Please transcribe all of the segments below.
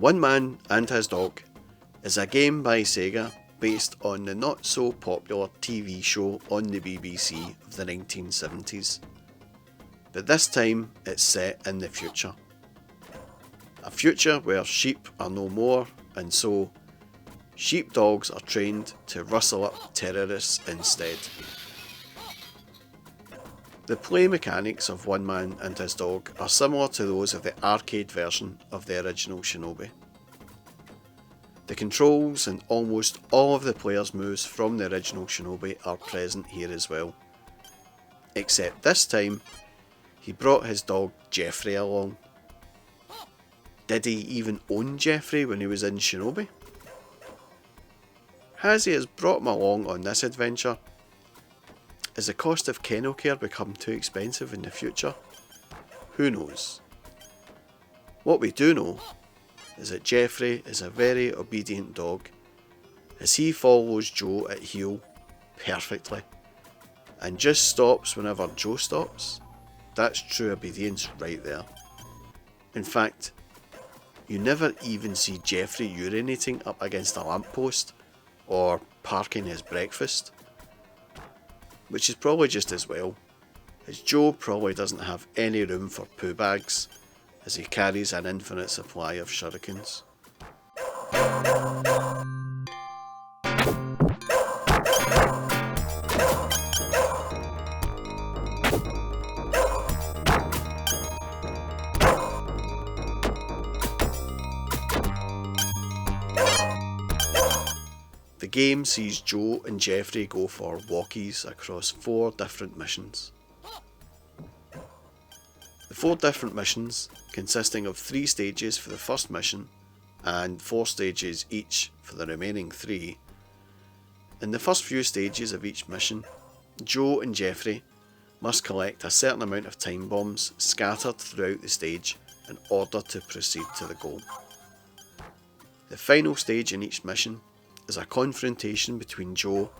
One Man and His Dog is a game by Sega based on the not so popular TV show on the BBC of the 1970s. But this time it's set in the future. A future where sheep are no more, and so sheepdogs are trained to rustle up terrorists instead. The play mechanics of One Man and His Dog are similar to those of the arcade version of the original Shinobi. The controls and almost all of the player's moves from the original Shinobi are present here as well. Except this time, he brought his dog Jeffrey along. Did he even own Jeffrey when he was in Shinobi? Has he brought him along on this adventure? Has the cost of kennel care become too expensive in the future? Who knows? What we do know is that Jeffrey is a very obedient dog, as he follows Joe at heel perfectly and just stops whenever Joe stops. That's true obedience right there. In fact, you never even see Jeffrey urinating up against a lamppost or parking his breakfast. Which is probably just as well, as Joe probably doesn't have any room for poo bags, as he carries an infinite supply of shurikens. The game sees Joe and Jeffrey go for walkies across 4 different missions. The 4 different missions, consisting of 3 stages for the first mission and 4 stages each for the remaining 3. In the first few stages of each mission, Joe and Jeffrey must collect a certain amount of time bombs scattered throughout the stage in order to proceed to the goal. The final stage in each mission is a confrontation between Joe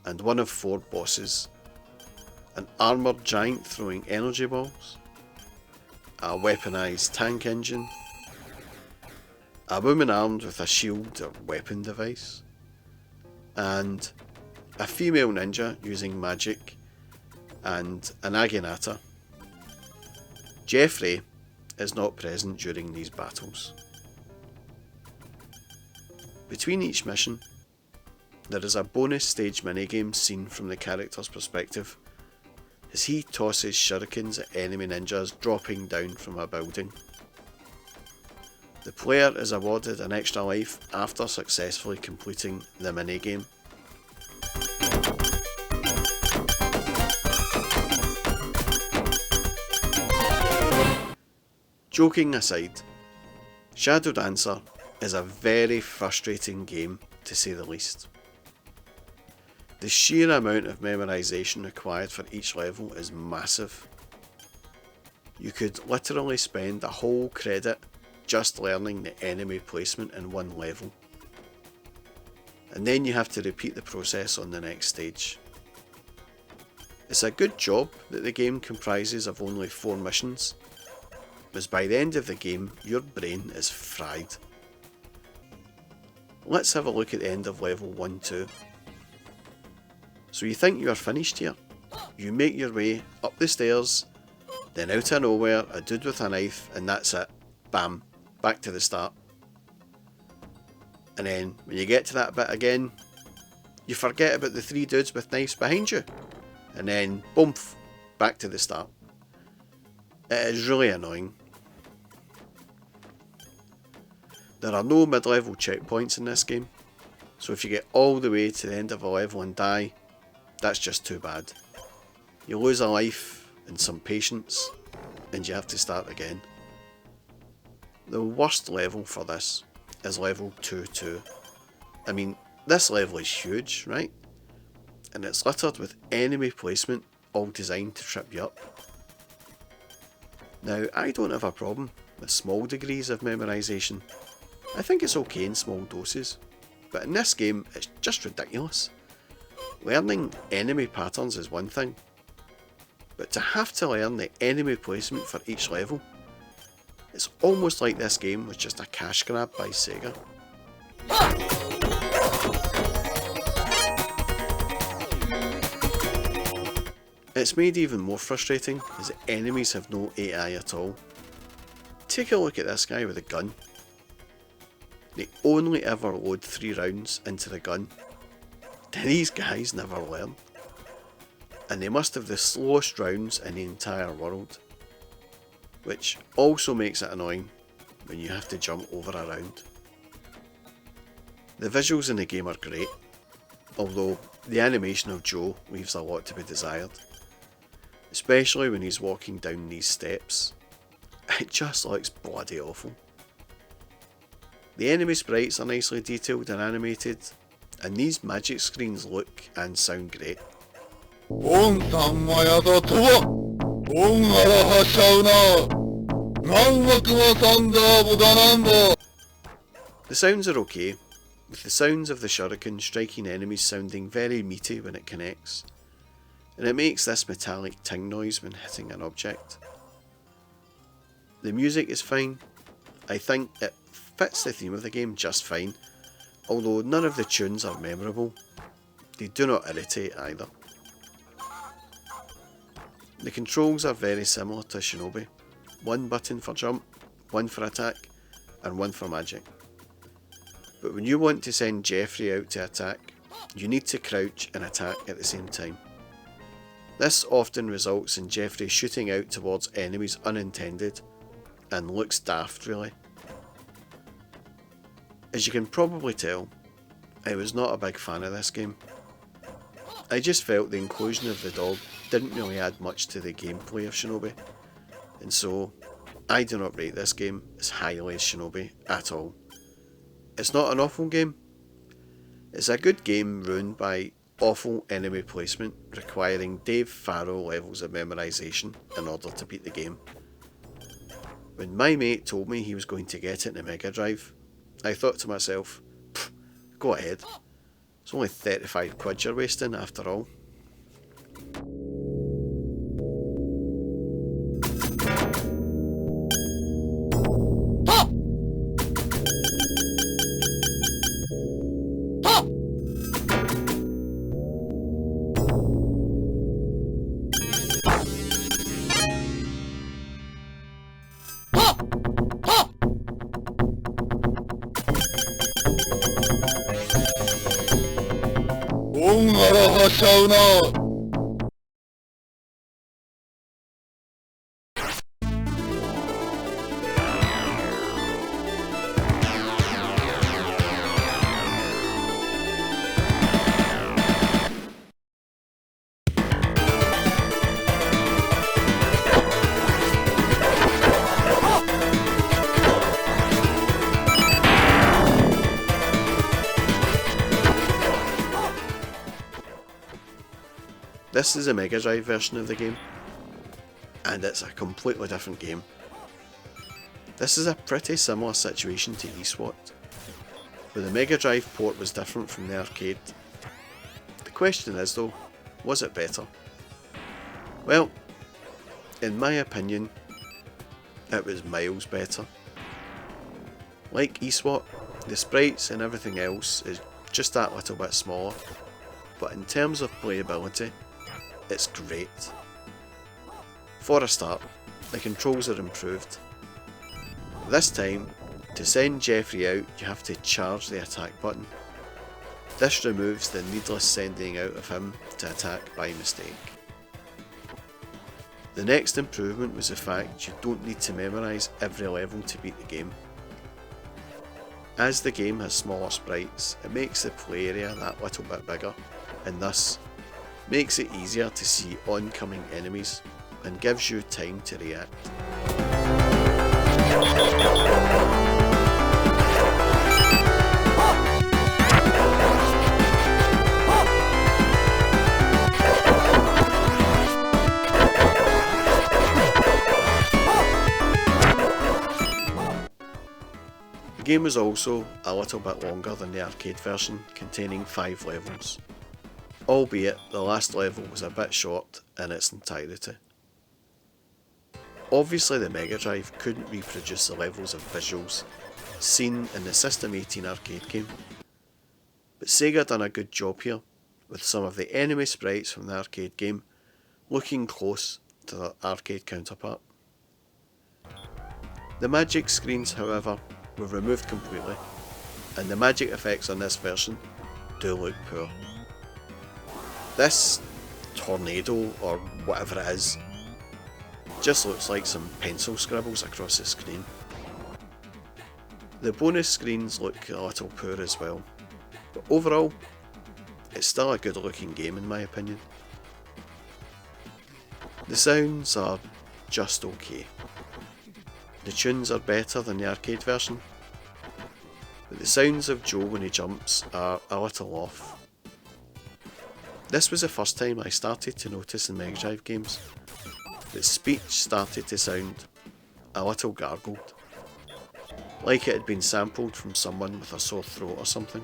and one of 4 bosses: an armoured giant throwing energy balls, a weaponised tank engine, a woman armed with a shield or weapon device, and a female ninja using magic and an aginata. Jeffrey is not present during these battles. Between each mission, there is a bonus stage minigame seen from the character's perspective, as he tosses shurikens at enemy ninjas dropping down from a building. The player is awarded an extra life after successfully completing the minigame. Joking aside, Shadow Dancer is a very frustrating game, to say the least. The sheer amount of memorization required for each level is massive. You could literally spend a whole credit just learning the enemy placement in one level. And then you have to repeat the process on the next stage. It's a good job that the game comprises of only 4 missions, as by the end of the game your brain is fried. Let's have a look at the end of level 1-2. So you think you are finished here? you make your way up the stairs, then out of nowhere a dude with a knife, and that's it. Bam, back to the start. And then when you get to that bit again, you forget about the 3 dudes with knives behind you, and then boom, back to the start. It is really annoying. There are no mid-level checkpoints in this game, so if you get all the way to the end of a level and die, that's just too bad. You lose a life and some patience, and you have to start again. The worst level for this is level 2-2. I mean, this level is huge, right? And it's littered with enemy placement, all designed to trip you up. Now, I don't have a problem with small degrees of memorisation. I think it's okay in small doses, but in this game it's just ridiculous. Learning enemy patterns is one thing, but to have to learn the enemy placement for each level, it's almost like this game was just a cash grab by Sega. It's made even more frustrating as the enemies have no AI at all. Take a look at this guy with a gun. They only ever load 3 rounds into the gun. These guys never learn. And they must have the slowest rounds in the entire world. Which also makes it annoying when you have to jump over a round. The visuals in the game are great, although the animation of Joe leaves a lot to be desired. Especially when he's walking down these steps. It just looks bloody awful. The enemy sprites are nicely detailed and animated, and these magic screens look and sound great. The sounds are okay, with the sounds of the shuriken striking enemies sounding very meaty when it connects, and it makes this metallic ting noise when hitting an object. The music is fine. I think it fits the theme of the game just fine, although none of the tunes are memorable. They do not irritate either. The controls are very similar to Shinobi. 1 button for jump, 1 for attack, and 1 for magic. But when you want to send Jeffrey out to attack, you need to crouch and attack at the same time. This often results in Jeffrey shooting out towards enemies unintended, and looks daft really. As you can probably tell, I was not a big fan of this game. I just felt the inclusion of the dog didn't really add much to the gameplay of Shinobi, and so I do not rate this game as highly as Shinobi at all. It's not an awful game. It's a good game ruined by awful enemy placement requiring Dave Farrow levels of memorisation in order to beat the game. When my mate told me he was going to get it in the MegaDrive, I thought to myself, go ahead, it's only 35 quid you're wasting after all. This is a MegaDrive version of the game, and it's a completely different game. This is a pretty similar situation to eSWAT, where the MegaDrive port was different from the arcade. The question is though, was it better? Well, in my opinion, it was miles better. Like eSWAT, the sprites and everything else is just that little bit smaller, but in terms of playability, it's great. For a start, the controls are improved. This time, to send Jeffrey out, you have to charge the attack button. This removes the needless sending out of him to attack by mistake. The next improvement was the fact you don't need to memorise every level to beat the game. As the game has smaller sprites, it makes the play area that little bit bigger, and thus makes it easier to see oncoming enemies and gives you time to react. The game was also a little bit longer than the arcade version, containing 5 levels, albeit the last level was a bit short in its entirety. Obviously the MegaDrive couldn't reproduce the levels of visuals seen in the System 18 arcade game, but Sega done a good job here, with some of the enemy sprites from the arcade game looking close to their arcade counterpart. The magic screens, however, were removed completely, and the magic effects on this version do look poor. This tornado, or whatever it is, just looks like some pencil scribbles across the screen. The bonus screens look a little poor as well, but overall, it's still a good looking game in my opinion. The sounds are just okay. The tunes are better than the arcade version, but the sounds of Joe when he jumps are a little off. This was the first time I started to notice in MegaDrive games that speech started to sound a little gargled, like it had been sampled from someone with a sore throat or something.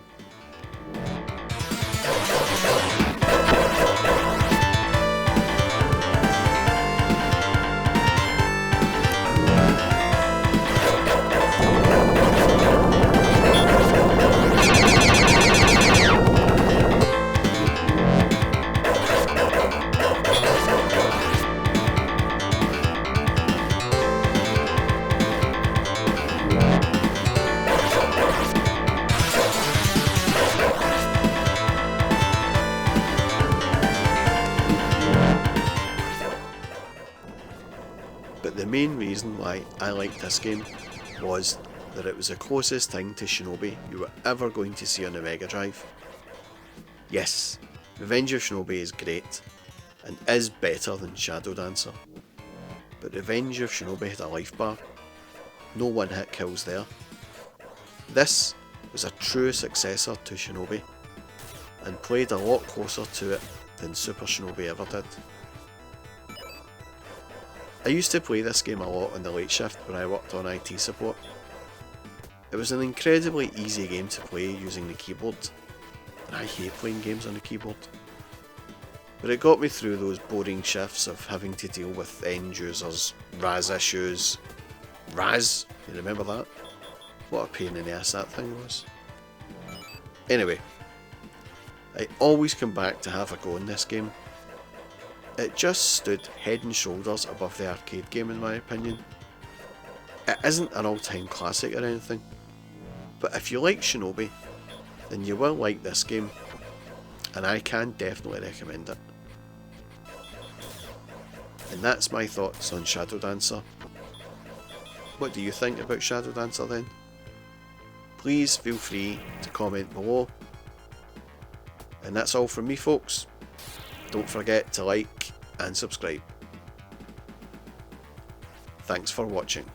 But the main reason why I liked this game was that it was the closest thing to Shinobi you were ever going to see on the MegaDrive. Yes, Revenge of Shinobi is great, and is better than Shadow Dancer, but Revenge of Shinobi had a life bar, no one hit kills there. This was a true successor to Shinobi, and played a lot closer to it than Super Shinobi ever did. I used to play this game a lot on the late shift when I worked on IT support. It was an incredibly easy game to play using the keyboard, and I hate playing games on the keyboard. But it got me through those boring shifts of having to deal with end users, RAS issues. RAS? You remember that? What a pain in the ass that thing was. Anyway, I always come back to have a go in this game. It just stood head and shoulders above the arcade game in my opinion. It isn't an all-time classic or anything, but if you like Shinobi, then you will like this game, and I can definitely recommend it. And that's my thoughts on Shadow Dancer. What do you think about Shadow Dancer then? Please feel free to comment below. And that's all from me folks. Don't forget to like and subscribe. Thanks for watching.